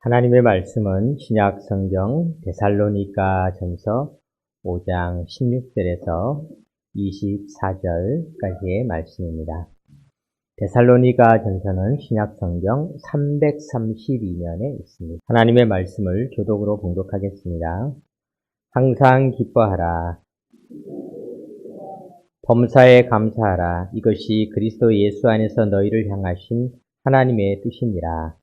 하나님의 말씀은 신약 성경 데살로니가 전서 5장 16절에서 24절까지의 말씀입니다. 데살로니가 전서는 신약 성경 332면에 있습니다. 하나님의 말씀을 교독으로 봉독하겠습니다. 항상 기뻐하라. 범사에 감사하라. 이것이 그리스도 예수 안에서 너희를 향하신 하나님의 뜻이니라.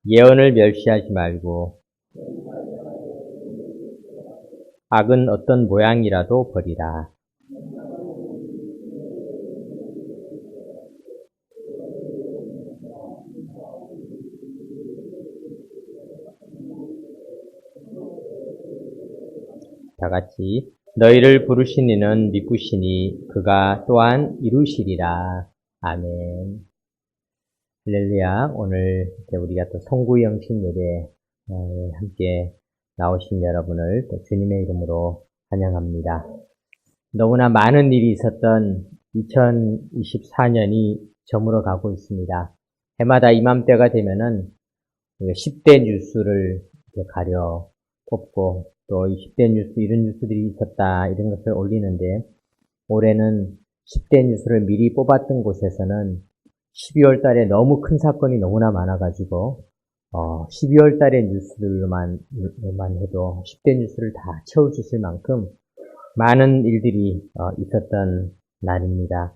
예언을 멸시하지 말고 악은 어떤 모양이라도 버리라. 다 같이 너희를 부르신 이는 미쁘시니 그가 또한 이루시리라. 아멘. 할렐루야. 오늘 우리가 또 송구영신 예배에 함께 나오신 여러분을 또 주님의 이름으로 환영합니다. 너무나 많은 일이 있었던 2024년이 저물어 가고 있습니다. 해마다 이맘때가 되면은 10대 뉴스를 가려 뽑고 또 20대 뉴스 이런 뉴스들이 있었다 이런 것을 올리는데 올해는 10대 뉴스를 미리 뽑았던 곳에서는 12월 달에 너무 큰 사건이 너무나 많아가지고 12월 달의 뉴스들만 해도 10대 뉴스를 다 채울 수 있을 만큼 많은 일들이 있었던 날입니다.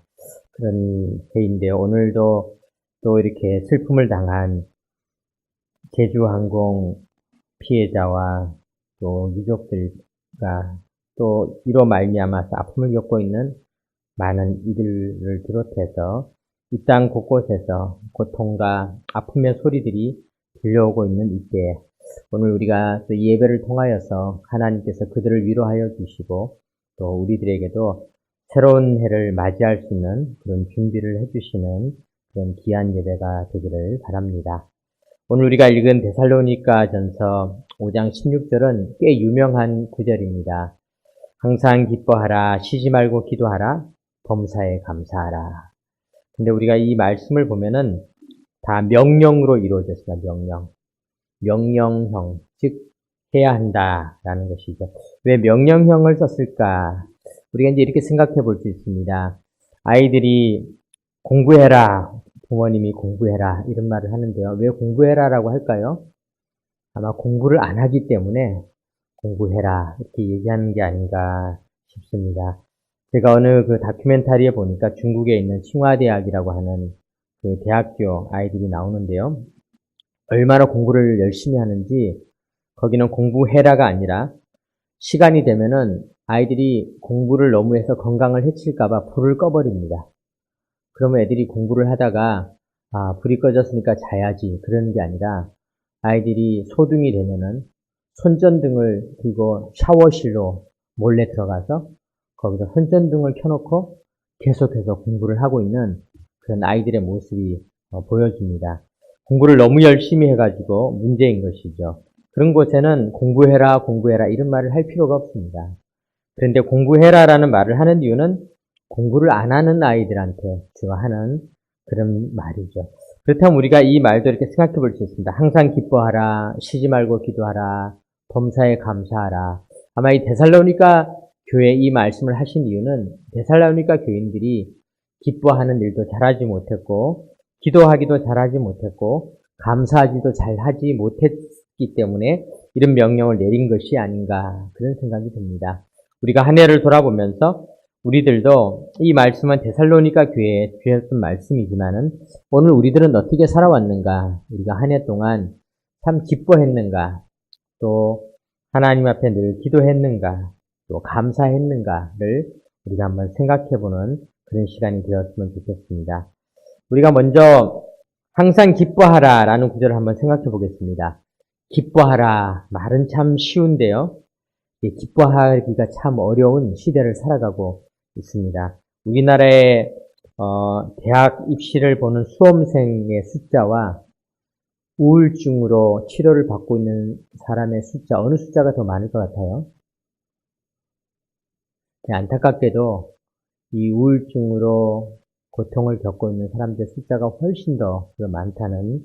그런 해인데요. 오늘도 또 이렇게 슬픔을 당한 제주항공 피해자와 또 유족들과 또 이로 말미암아서 아픔을 겪고 있는 많은 이들을 비롯해서 이 땅 곳곳에서 고통과 아픔의 소리들이 들려오고 있는 이때 오늘 우리가 또 예배를 통하여서 하나님께서 그들을 위로하여 주시고 또 우리들에게도 새로운 해를 맞이할 수 있는 그런 준비를 해주시는 그런 귀한 예배가 되기를 바랍니다. 오늘 우리가 읽은 데살로니가 전서 5장 16절은 꽤 유명한 구절입니다. 항상 기뻐하라, 쉬지 말고 기도하라, 범사에 감사하라. 근데 우리가 이 말씀을 보면은 다 명령으로 이루어졌습니다. 명령형, 즉 해야 한다라는 것이죠. 왜 명령형을 썼을까? 우리가 이제 이렇게 생각해 볼 수 있습니다. 아이들이 공부해라, 부모님이 공부해라 이런 말을 하는데요. 왜 공부해라라고 할까요? 아마 공부를 안 하기 때문에 공부해라 이렇게 얘기하는 게 아닌가 싶습니다. 제가 어느 그 다큐멘터리에 보니까 중국에 있는 칭화대학이라고 하는 그 대학교 아이들이 나오는데요. 얼마나 공부를 열심히 하는지 거기는 공부해라가 아니라 시간이 되면은 아이들이 공부를 너무 해서 건강을 해칠까봐 불을 꺼버립니다. 그러면 애들이 공부를 하다가 불이 꺼졌으니까 자야지 그러는 게 아니라 아이들이 소등이 되면은 손전등을 들고 샤워실로 몰래 들어가서 거기서 손전등을 켜놓고 계속해서 공부를 하고 있는 그런 아이들의 모습이 보여집니다. 공부를 너무 열심히 해가지고 문제인 것이죠. 그런 곳에는 공부해라 이런 말을 할 필요가 없습니다. 그런데 공부해라라는 말을 하는 이유는 공부를 안 하는 아이들한테 주로 하는 그런 말이죠. 그렇다면 우리가 이 말도 이렇게 생각해 볼 수 있습니다. 항상 기뻐하라, 쉬지 말고 기도하라, 범사에 감사하라. 아마 이 데살로니가 교회 이 말씀을 하신 이유는 데살로니가 교인들이 기뻐하는 일도 잘하지 못했고 기도하기도 잘하지 못했고 감사하지도 잘하지 못했기 때문에 이런 명령을 내린 것이 아닌가 그런 생각이 듭니다. 우리가 한 해를 돌아보면서 우리들도 이 말씀은 데살로니가 교회에 주셨던 말씀이지만은 오늘 우리들은 어떻게 살아왔는가, 우리가 한 해 동안 참 기뻐했는가, 또 하나님 앞에 늘 기도했는가, 또 감사했는가를 우리가 한번 생각해보는 그런 시간이 되었으면 좋겠습니다. 우리가 먼저 항상 기뻐하라 라는 구절을 한번 생각해 보겠습니다. 기뻐하라 말은 참 쉬운데요. 기뻐하기가 참 어려운 시대를 살아가고 있습니다. 우리나라의 대학 입시를 보는 수험생의 숫자와 우울증으로 치료를 받고 있는 사람의 숫자, 어느 숫자가 더 많을 것 같아요? 안타깝게도 이 우울증으로 고통을 겪고 있는 사람들의 숫자가 훨씬 더 많다는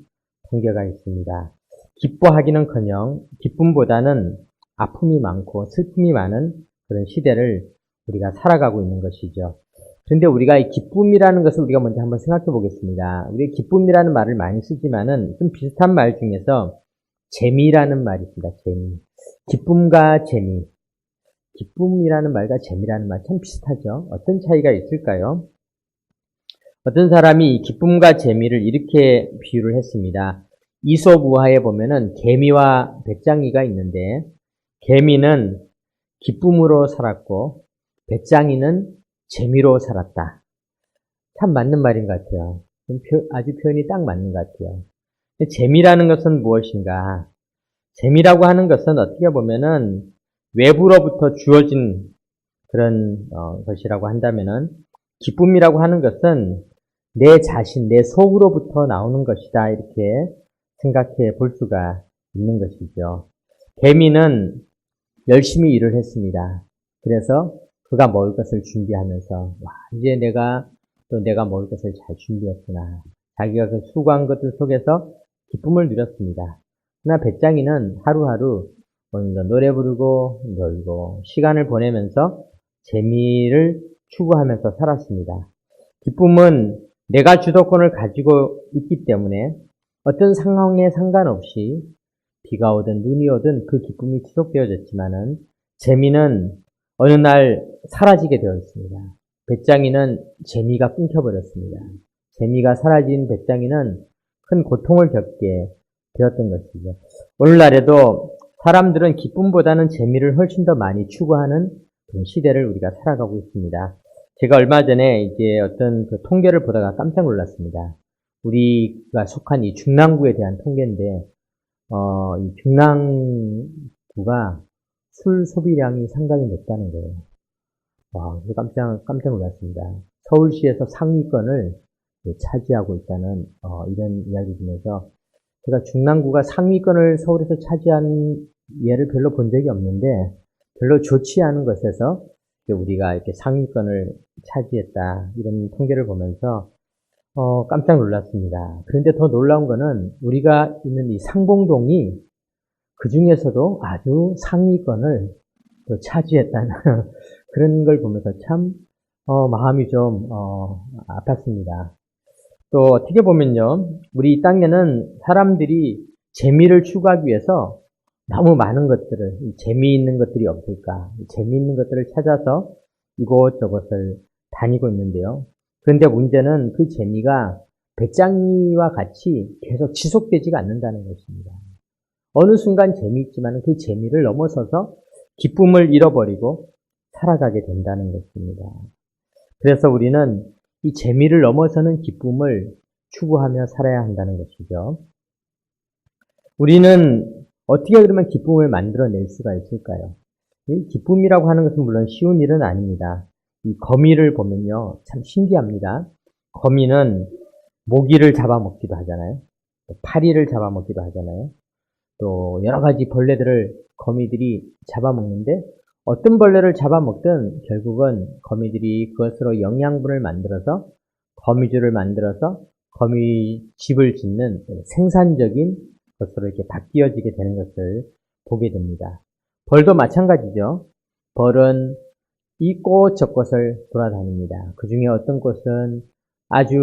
통계가 있습니다. 기뻐하기는커녕 기쁨보다는 아픔이 많고 슬픔이 많은 그런 시대를 우리가 살아가고 있는 것이죠. 그런데 우리가 이 기쁨이라는 것을 우리가 먼저 한번 생각해 보겠습니다. 우리가 기쁨이라는 말을 많이 쓰지만은 좀 비슷한 말 중에서 재미라는 말이 있습니다. 재미. 기쁨과 재미. 기쁨이라는 말과 재미라는 말 참 비슷하죠. 어떤 차이가 있을까요? 어떤 사람이 기쁨과 재미를 이렇게 비유를 했습니다. 이솝 우화에 보면은 개미와 배짱이가 있는데 개미는 기쁨으로 살았고 배짱이는 재미로 살았다. 참 맞는 말인 것 같아요. 아주 표현이 딱 맞는 것 같아요. 재미라는 것은 무엇인가? 재미라고 하는 것은 어떻게 보면은 외부로부터 주어진 그런 것이라고 한다면은 기쁨이라고 하는 것은 내 자신, 내 속으로부터 나오는 것이다. 이렇게 생각해 볼 수가 있는 것이죠. 개미는 열심히 일을 했습니다. 그래서 그가 먹을 것을 준비하면서 와, 이제 내가 먹을 것을 잘 준비했구나. 자기가 그 수고한 것들 속에서 기쁨을 누렸습니다. 그러나 배짱이는 하루하루 노래 부르고 놀고 시간을 보내면서 재미를 추구하면서 살았습니다. 기쁨은 내가 주도권을 가지고 있기 때문에 어떤 상황에 상관없이 비가 오든 눈이 오든 그 기쁨이 지속되어졌지만은 재미는 어느 날 사라지게 되어 있습니다. 배짱이는 재미가 끊겨버렸습니다. 재미가 사라진 배짱이는 큰 고통을 겪게 되었던 것이죠. 오늘날에도 사람들은 기쁨보다는 재미를 훨씬 더 많이 추구하는 그런 시대를 우리가 살아가고 있습니다. 제가 얼마 전에 이제 어떤 그 통계를 보다가 깜짝 놀랐습니다. 우리가 속한 이 중랑구에 대한 통계인데, 이 중랑구가 술 소비량이 상당히 높다는 거예요. 와, 깜짝 놀랐습니다. 서울시에서 상위권을 차지하고 있다는, 이런 이야기 중에서 제가 중랑구가 상위권을 서울에서 차지한 예를 별로 본 적이 없는데, 별로 좋지 않은 것에서 우리가 이렇게 상위권을 차지했다. 이런 통계를 보면서, 깜짝 놀랐습니다. 그런데 더 놀라운 거는 우리가 있는 이 상봉동이 그 중에서도 아주 상위권을 또 차지했다는 그런 걸 보면서 참, 마음이 좀, 아팠습니다. 또 어떻게 보면요. 우리 이 땅에는 사람들이 재미를 추구하기 위해서 너무 많은 것들을, 재미있는 것들이 없을까? 재미있는 것들을 찾아서 이곳저곳을 다니고 있는데요. 그런데 문제는 그 재미가 배짱이와 같이 계속 지속되지가 않는다는 것입니다. 어느 순간 재미있지만 그 재미를 넘어서서 기쁨을 잃어버리고 살아가게 된다는 것입니다. 그래서 우리는 이 재미를 넘어서는 기쁨을 추구하며 살아야 한다는 것이죠. 우리는 어떻게 그러면 기쁨을 만들어낼 수가 있을까요? 이 기쁨이라고 하는 것은 물론 쉬운 일은 아닙니다. 이 거미를 보면요, 참 신기합니다. 거미는 모기를 잡아먹기도 하잖아요. 또 파리를 잡아먹기도 하잖아요. 또 여러 가지 벌레들을 거미들이 잡아먹는데 어떤 벌레를 잡아먹든 결국은 거미들이 그것으로 영양분을 만들어서 거미줄을 만들어서 거미집을 짓는 생산적인 것으로 이렇게 바뀌어지게 되는 것을 보게 됩니다. 벌도 마찬가지죠. 벌은 이 꽃 저 꽃을 돌아다닙니다. 그 중에 어떤 꽃은 아주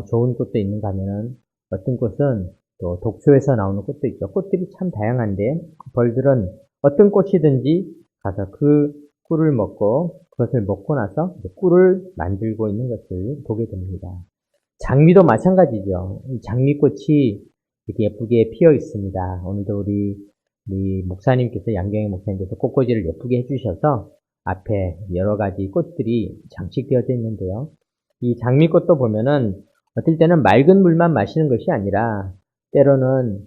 좋은 꽃도 있는가 하면은 어떤 꽃은 또 독초에서 나오는 꽃도 있죠. 꽃들이 참 다양한데 벌들은 어떤 꽃이든지 가서 그 꿀을 먹고 그것을 먹고 나서 꿀을 만들고 있는 것을 보게 됩니다. 장미도 마찬가지죠. 장미꽃이 이렇게 예쁘게 피어 있습니다. 오늘도 우리 목사님께서 양경희 목사님께서 꽃꽂이를 예쁘게 해주셔서 앞에 여러 가지 꽃들이 장식되어져 있는데요. 이 장미꽃도 보면은 어떨 때는 맑은 물만 마시는 것이 아니라 때로는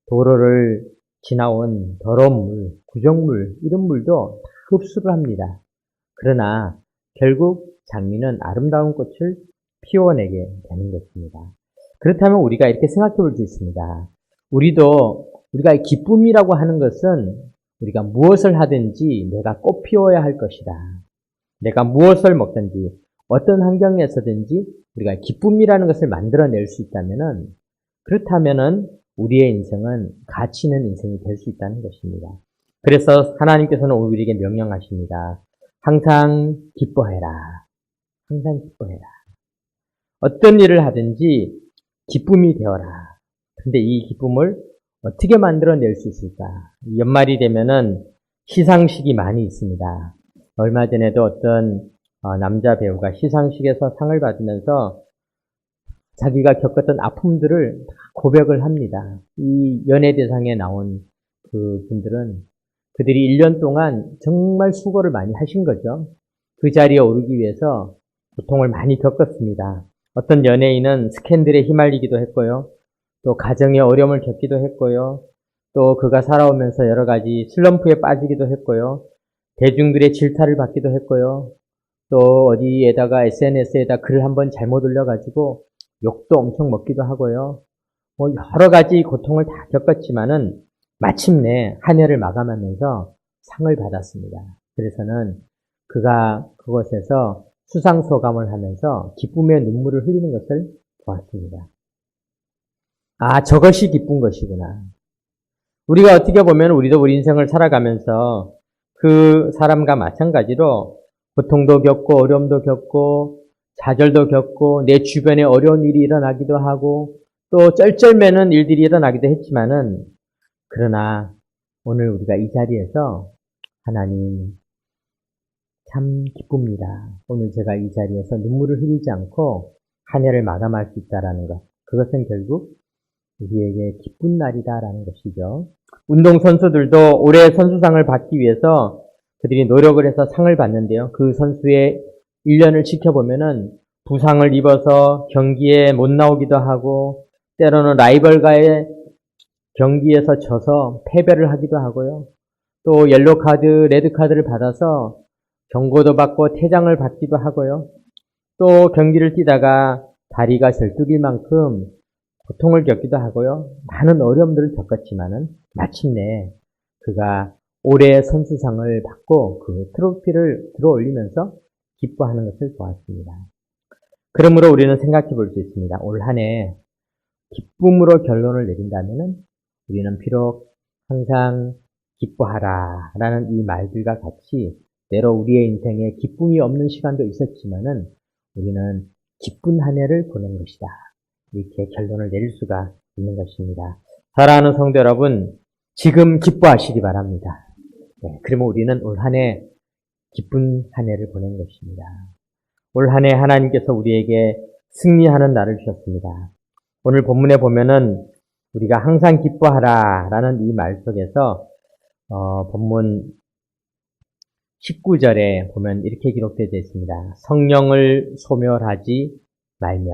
도로를 지나온 더러운 물, 구정물 이런 물도 다 흡수를 합니다. 그러나 결국 장미는 아름다운 꽃을 피워내게 되는 것입니다. 그렇다면 우리가 이렇게 생각해 볼 수 있습니다. 우리가 기쁨이라고 하는 것은 우리가 무엇을 하든지 내가 꽃 피워야 할 것이다. 내가 무엇을 먹든지 어떤 환경에서든지 우리가 기쁨이라는 것을 만들어낼 수 있다면은 그렇다면은 우리의 인생은 가치 있는 인생이 될 수 있다는 것입니다. 그래서 하나님께서는 우리에게 명령하십니다. 항상 기뻐해라. 항상 기뻐해라. 어떤 일을 하든지 기쁨이 되어라. 근데 이 기쁨을 어떻게 만들어낼 수 있을까? 연말이 되면은 시상식이 많이 있습니다. 얼마 전에도 어떤 남자 배우가 시상식에서 상을 받으면서 자기가 겪었던 아픔들을 고백을 합니다. 이 연예대상에 나온 그 분들은 그들이 1년 동안 정말 수고를 많이 하신 거죠. 그 자리에 오르기 위해서 고통을 많이 겪었습니다. 어떤 연예인은 스캔들에 휘말리기도 했고요. 또 가정의 어려움을 겪기도 했고요. 또 그가 살아오면서 여러 가지 슬럼프에 빠지기도 했고요. 대중들의 질타를 받기도 했고요. 또 어디에다가 SNS에다 글을 한번 잘못 올려가지고 욕도 엄청 먹기도 하고요. 뭐 여러 가지 고통을 다 겪었지만은 마침내 한 해를 마감하면서 상을 받았습니다. 그래서는 그가 그곳에서 수상소감을 하면서 기쁨의 눈물을 흘리는 것을 보았습니다. 아, 저것이 기쁜 것이구나. 우리가 어떻게 보면 우리도 우리 인생을 살아가면서 그 사람과 마찬가지로 고통도 겪고 어려움도 겪고 좌절도 겪고 내 주변에 어려운 일이 일어나기도 하고 또 쩔쩔매는 일들이 일어나기도 했지만은 그러나 오늘 우리가 이 자리에서 하나님 참 기쁩니다. 오늘 제가 이 자리에서 눈물을 흘리지 않고 한 해를 마감할 수 있다라는 것. 그것은 결국 우리에게 기쁜 날이다라는 것이죠. 운동선수들도 올해 선수상을 받기 위해서 그들이 노력을 해서 상을 받는데요. 그 선수의 1년을 지켜보면은 부상을 입어서 경기에 못 나오기도 하고 때로는 라이벌과의 경기에서 져서 패배를 하기도 하고요. 또 옐로카드, 레드카드를 받아서 경고도 받고 퇴장을 받기도 하고요. 또 경기를 뛰다가 다리가 절뚝일 만큼 고통을 겪기도 하고요. 많은 어려움들을 겪었지만은 마침내 그가 올해의 선수상을 받고 그 트로피를 들어 올리면서 기뻐하는 것을 보았습니다. 그러므로 우리는 생각해 볼 수 있습니다. 올 한 해 기쁨으로 결론을 내린다면은 우리는 비록 항상 기뻐하라 라는 이 말들과 같이 때로 우리의 인생에 기쁨이 없는 시간도 있었지만은 우리는 기쁜 한 해를 보낸 것이다. 이렇게 결론을 내릴 수가 있는 것입니다. 사랑하는 성도 여러분, 지금 기뻐하시기 바랍니다. 네, 그러면 우리는 올 한 해 기쁜 한 해를 보낸 것입니다. 올 한 해 하나님께서 우리에게 승리하는 날을 주셨습니다. 오늘 본문에 보면은 우리가 항상 기뻐하라 라는 이 말 속에서 본문 19절에 보면 이렇게 기록되어 있습니다. 성령을 소멸하지 말며.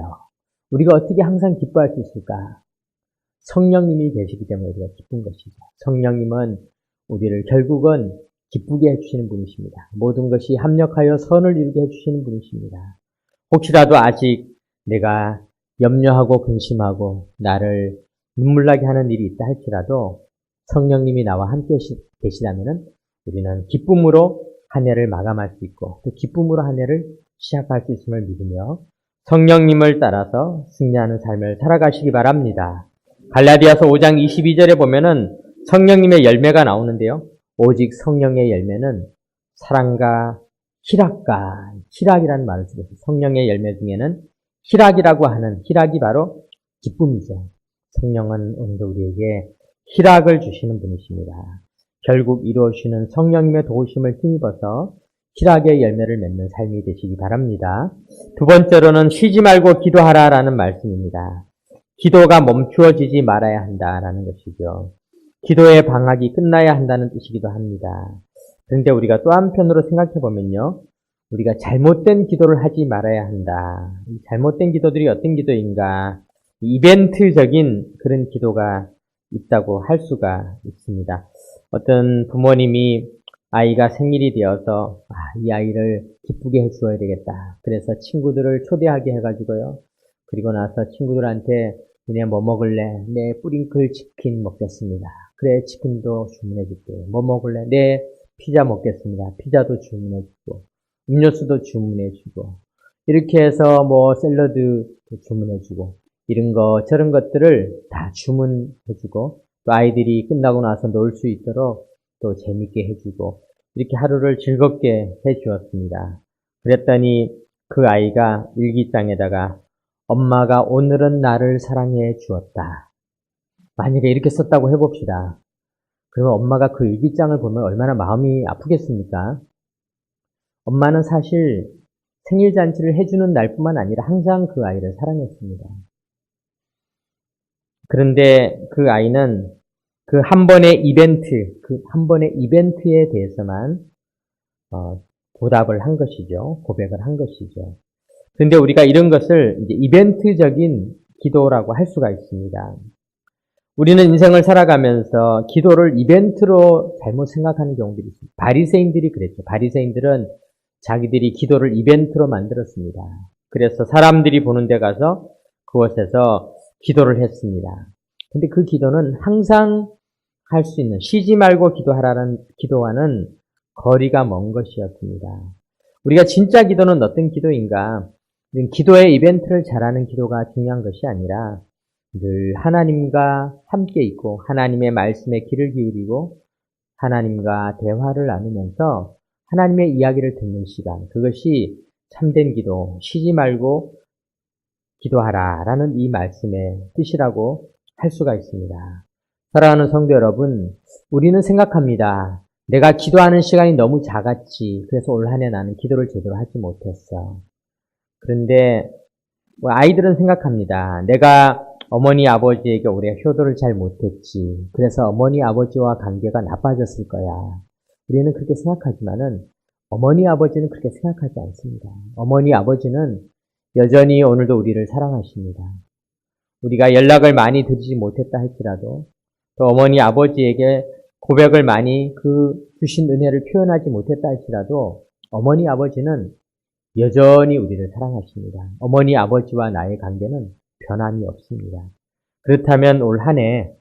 우리가 어떻게 항상 기뻐할 수 있을까? 성령님이 계시기 때문에 우리가 기쁜 것이죠. 성령님은 우리를 결국은 기쁘게 해주시는 분이십니다. 모든 것이 합력하여 선을 이루게 해주시는 분이십니다. 혹시라도 아직 내가 염려하고 근심하고 나를 눈물나게 하는 일이 있다 할지라도 성령님이 나와 함께 계시다면 우리는 기쁨으로 한 해를 마감할 수 있고 또 기쁨으로 한 해를 시작할 수 있음을 믿으며 성령님을 따라서 승리하는 삶을 살아가시기 바랍니다. 갈라디아서 5장 22절에 보면은 성령님의 열매가 나오는데요. 오직 성령의 열매는 사랑과 희락이라는 말을 쓰고 성령의 열매 중에는 희락이라고 하는 희락이 바로 기쁨이죠. 성령은 오늘도 우리에게 희락을 주시는 분이십니다. 결국 이루어주시는 성령님의 도우심을 힘입어서 희락의 열매를 맺는 삶이 되시기 바랍니다. 두 번째로는 쉬지 말고 기도하라라는 말씀입니다. 기도가 멈추어지지 말아야 한다라는 것이죠. 기도의 방학이 끝나야 한다는 뜻이기도 합니다. 그런데 우리가 또 한편으로 생각해 보면요. 우리가 잘못된 기도를 하지 말아야 한다. 이 잘못된 기도들이 어떤 기도인가? 이벤트적인 그런 기도가 있다고 할 수가 있습니다. 어떤 부모님이 아이가 생일이 되어서 이 아이를 기쁘게 해주어야 되겠다. 그래서 친구들을 초대하게 해가지고요. 그리고 나서 친구들한테 니네 뭐 먹을래? 네, 뿌링클 치킨 먹겠습니다. 그래, 치킨도 주문해줄게. 뭐 먹을래? 네, 피자 먹겠습니다. 피자도 주문해주고 음료수도 주문해주고 이렇게 해서 뭐 샐러드도 주문해주고 이런 거 저런 것들을 다 주문해주고 또 아이들이 끝나고 나서 놀 수 있도록 또 재밌게 해주고 이렇게 하루를 즐겁게 해주었습니다. 그랬더니 그 아이가 일기장에다가 엄마가 오늘은 나를 사랑해 주었다. 만약에 이렇게 썼다고 해봅시다. 그러면 엄마가 그 일기장을 보면 얼마나 마음이 아프겠습니까? 엄마는 사실 생일잔치를 해주는 날뿐만 아니라 항상 그 아이를 사랑했습니다. 그런데 그 아이는 그 한 번의 이벤트에 대해서만 보답을 한 것이죠. 고백을 한 것이죠. 그런데 우리가 이런 것을 이제 이벤트적인 기도라고 할 수가 있습니다. 우리는 인생을 살아가면서 기도를 이벤트로 잘못 생각하는 경우들이 있습니다. 바리새인들이 그랬죠. 바리새인들은 자기들이 기도를 이벤트로 만들었습니다. 그래서 사람들이 보는 데 가서 그곳에서 기도를 했습니다. 근데 그 기도는 항상 할 수 있는 쉬지 말고 기도하라는 기도와는 거리가 먼 것이었습니다. 우리가 진짜 기도는 어떤 기도인가? 기도의 이벤트를 잘하는 기도가 중요한 것이 아니라 늘 하나님과 함께 있고 하나님의 말씀에 귀를 기울이고 하나님과 대화를 나누면서 하나님의 이야기를 듣는 시간, 그것이 참된 기도, 쉬지 말고 기도하라 라는 이 말씀의 뜻이라고 할 수가 있습니다. 사랑하는 성도 여러분, 우리는 생각합니다. 내가 기도하는 시간이 너무 작았지. 그래서 올 한 해 나는 기도를 제대로 하지 못했어. 그런데 아이들은 생각합니다. 내가 어머니 아버지에게 올해 효도를 잘 못했지. 그래서 어머니 아버지와 관계가 나빠졌을 거야. 우리는 그렇게 생각하지만은 어머니 아버지는 그렇게 생각하지 않습니다. 어머니 아버지는 여전히 오늘도 우리를 사랑하십니다. 우리가 연락을 많이 드리지 못했다 할지라도 또 어머니 아버지에게 고백을 많이 주신 은혜를 표현하지 못했다 할지라도 어머니 아버지는 여전히 우리를 사랑하십니다. 어머니 아버지와 나의 관계는 변함이 없습니다. 그렇다면 올 한 해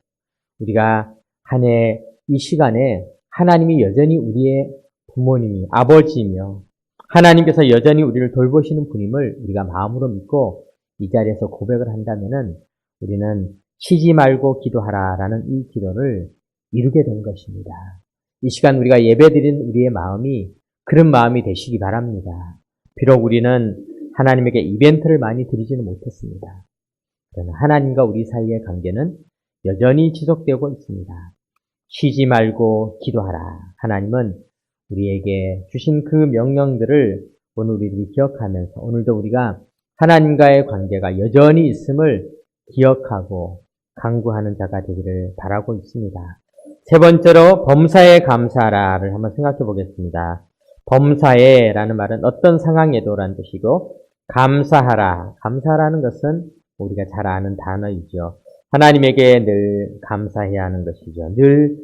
우리가 한 해 이 시간에 하나님이 여전히 우리의 부모님이 아버지이며 하나님께서 여전히 우리를 돌보시는 분임을 우리가 마음으로 믿고 이 자리에서 고백을 한다면은 우리는 쉬지 말고 기도하라라는 이 기도를 이루게 된 것입니다. 이 시간 우리가 예배드린 우리의 마음이 그런 마음이 되시기 바랍니다. 비록 우리는 하나님에게 이벤트를 많이 드리지는 못했습니다. 그러나 하나님과 우리 사이의 관계는 여전히 지속되고 있습니다. 쉬지 말고 기도하라. 하나님은 우리에게 주신 그 명령들을 오늘 우리들이 기억하면서 오늘도 우리가 하나님과의 관계가 여전히 있음을 기억하고 강구하는 자가 되기를 바라고 있습니다. 세 번째로 범사에 감사하라를 한번 생각해 보겠습니다. 범사에라는 말은 어떤 상황에도라는 뜻이고 감사하라는 것은 우리가 잘 아는 단어이죠. 하나님에게 늘 감사해야 하는 것이죠. 늘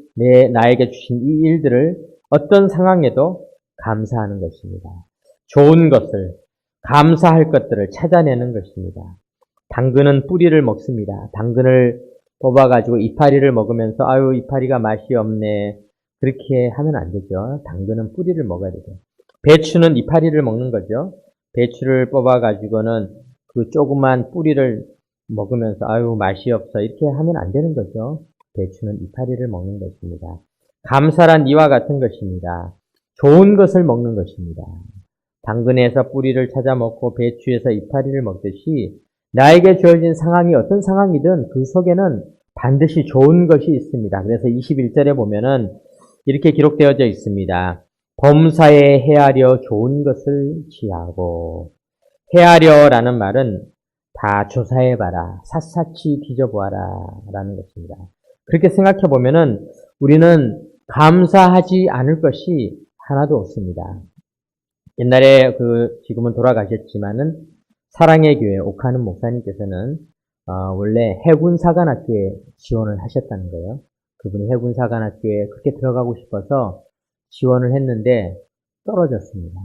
나에게 주신 이 일들을 어떤 상황에도 감사하는 것입니다. 좋은 것을, 감사할 것들을 찾아내는 것입니다. 당근은 뿌리를 먹습니다. 당근을 뽑아가지고 이파리를 먹으면서 아유 이파리가 맛이 없네. 그렇게 하면 안 되죠. 당근은 뿌리를 먹어야 되죠. 배추는 이파리를 먹는 거죠. 배추를 뽑아가지고는 그 조그만 뿌리를 먹으면서 아유 맛이 없어 이렇게 하면 안 되는 거죠. 배추는 이파리를 먹는 것입니다. 감사란 이와 같은 것입니다. 좋은 것을 먹는 것입니다. 당근에서 뿌리를 찾아 먹고 배추에서 이파리를 먹듯이 나에게 주어진 상황이 어떤 상황이든 그 속에는 반드시 좋은 것이 있습니다. 그래서 21절에 보면은 이렇게 기록되어져 있습니다. 범사에 헤아려 좋은 것을 취하고 헤아려라는 말은 다 조사해봐라. 샅샅이 뒤져보아라. 라는 것입니다. 그렇게 생각해 보면은 우리는 감사하지 않을 것이 하나도 없습니다. 옛날에 지금은 돌아가셨지만은 사랑의 교회 옥하는 목사님께서는 원래 해군사관학교에 지원을 하셨다는 거예요. 그분이 해군사관학교에 그렇게 들어가고 싶어서 지원을 했는데 떨어졌습니다.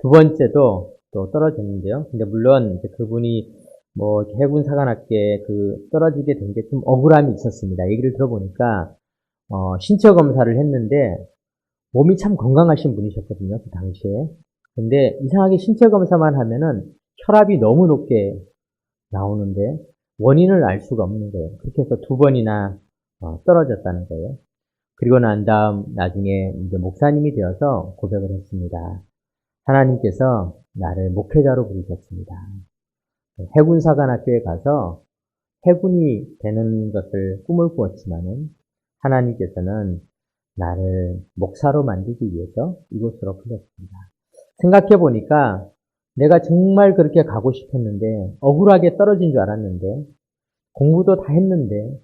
두 번째도 또 떨어졌는데요. 근데 물론 그분이 해군사관학교에 떨어지게 된 게 좀 억울함이 있었습니다. 얘기를 들어보니까 신체 검사를 했는데 몸이 참 건강하신 분이셨거든요. 그 당시에. 근데 이상하게 신체 검사만 하면은 혈압이 너무 높게 나오는데 원인을 알 수가 없는 거예요. 그렇게 해서 2번이나 떨어졌다는 거예요. 그리고 난 다음 나중에 이제 목사님이 되어서 고백을 했습니다. 하나님께서 나를 목회자로 부르셨습니다. 해군사관학교에 가서 해군이 되는 것을 꿈을 꾸었지만은 하나님께서는 나를 목사로 만들기 위해서 이곳으로 불렀습니다. 생각해 보니까 내가 정말 그렇게 가고 싶었는데 억울하게 떨어진 줄 알았는데 공부도 다 했는데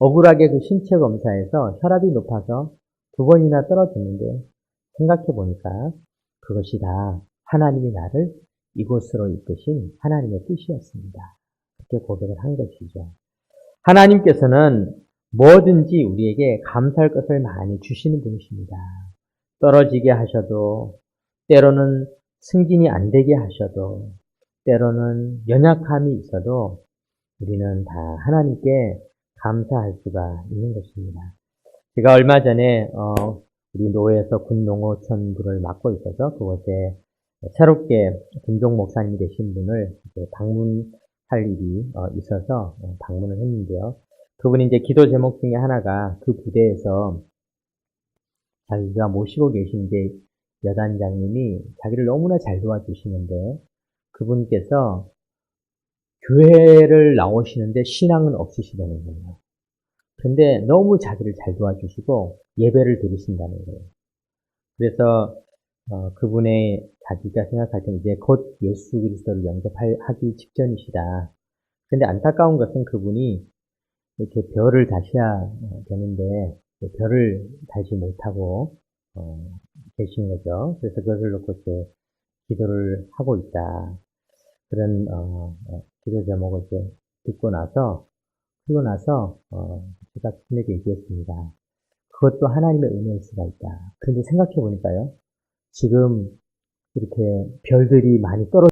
억울하게 그 신체 검사에서 혈압이 높아서 2번이나 떨어졌는데 생각해 보니까 그것이 다 하나님이 나를 이곳으로 이끄신 하나님의 뜻이었습니다. 그렇게 고백을 한 것이죠. 하나님께서는 뭐든지 우리에게 감사할 것을 많이 주시는 분이십니다. 떨어지게 하셔도, 때로는 승진이 안 되게 하셔도, 때로는 연약함이 있어도 우리는 다 하나님께 감사할 수가 있는 것입니다. 제가 얼마 전에 우리 노회에서 군농어촌부를 맡고 있어서 그곳에 새롭게 김종 목사님이 되신 분을 방문할 일이 있어서 방문을 했는데요. 그분이 이제 기도 제목 중에 하나가 그 부대에서 자기가 모시고 계신데 여단장님이 자기를 너무나 잘 도와주시는데 그분께서 교회를 나오시는데 신앙은 없으시다는 거예요. 근데 너무 자기를 잘 도와주시고 예배를 드리신다는 거예요. 그래서 그분의 자기가 생각할 때 이제 곧 예수 그리스도를 영접하기 직전이시다. 근데 안타까운 것은 그분이 이렇게 별을 다셔야 되는데 별을 달지 못하고 계신 거죠. 그래서 그것을 놓고 이제 기도를 하고 있다. 그런 기도 제목을 이제 듣고 나서 제가 그분에게 얘기했습니다. 그것도 하나님의 은혜일 수가 있다. 그런데 생각해 보니까요. 지금 이렇게 별들이 많이 떨어져